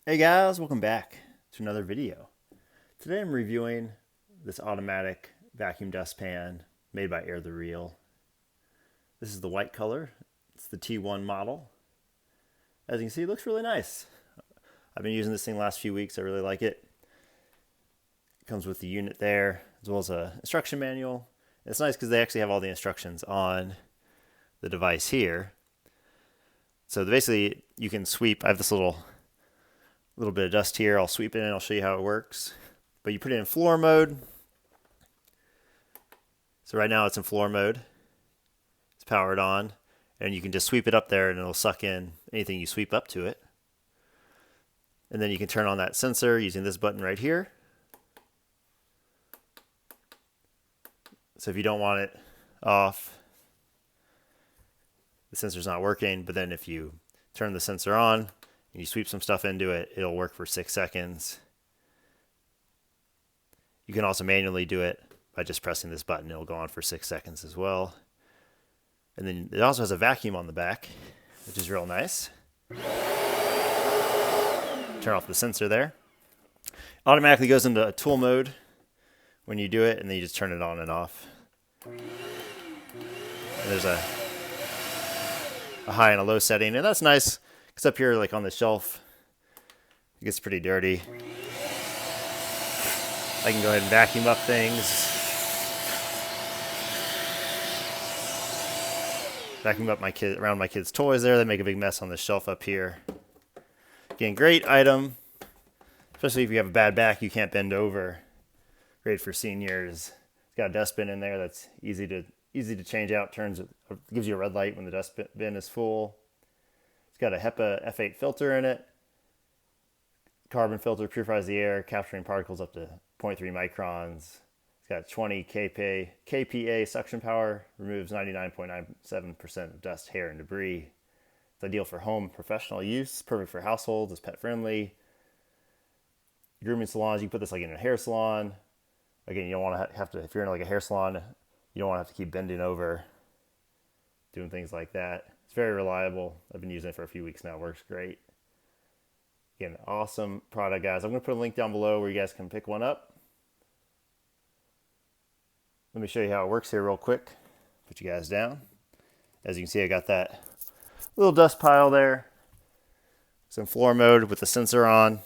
Hey guys, welcome back to another video. Today I'm reviewing this automatic vacuum dustpan made by Airthereal. This is the white color. It's the T1 model. As you can see, it looks really nice. I've been using this thing the last few weeks. I really like it. It comes with the unit there, as well as an instruction manual. And it's nice because they actually have all the instructions on the device here. So basically, you can sweep. I have this little bit of dust here. I'll sweep it in. I'll show you how it works. But you put it in floor mode. So right now it's in floor mode. It's powered on. And you can just sweep it up there and it'll suck in anything you sweep up to it. And then you can turn on that sensor using this button right here. So if you don't want it off, the sensor's not working. But then if you turn the sensor on, and you sweep some stuff into it, it'll work for 6 seconds. You can also manually do it by just pressing this button. It'll go on for 6 seconds as well. And then it also has a vacuum on the back, which is real nice. Turn off the sensor there. Automatically goes into tool mode when you do it, and then you just turn it on and off. And there's a high and a low setting, and that's nice. Because up here, like on the shelf, it gets pretty dirty. I can go ahead and vacuum up things. Vacuum up around my kids' toys there. They make a big mess on the shelf up here. Again, great item. Especially if you have a bad back, you can't bend over. Great for seniors. It's got a dustbin in there that's easy to change out. Gives you a red light when the dustbin is full. It's got a HEPA F8 filter in it. Carbon filter purifies the air, capturing particles up to 0.3 microns. It's got 20 kPa suction power, removes 99.97% of dust, hair, and debris. It's ideal for home professional use, perfect for households, it's pet friendly. Grooming salons, you can put this like in a hair salon. Again, you don't want to have to, if you're in like a hair salon, you don't want to have to keep bending over, doing things like that. It's very reliable. I've been using it for a few weeks now. It works great. Again, awesome product, guys. I'm going to put a link down below where you guys can pick one up. Let me show you how it works here real quick. Put you guys down. As you can see, I got that little dust pile there. It's in floor mode with the sensor on.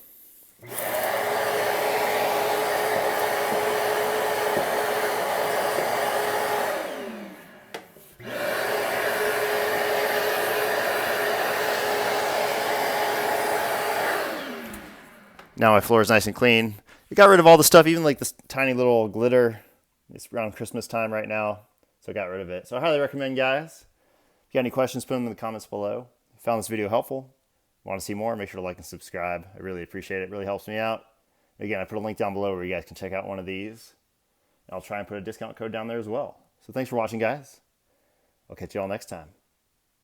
Now my floor is nice and clean. It got rid of all the stuff, even like this tiny little glitter. It's around Christmas time right now, so I got rid of it. So I highly recommend, guys. If you got any questions, put them in the comments below. If you found this video helpful, want to see more, make sure to like and subscribe. I really appreciate it. It really helps me out. Again, I put a link down below where you guys can check out one of these. And I'll try and put a discount code down there as well. So thanks for watching, guys. I'll catch you all next time.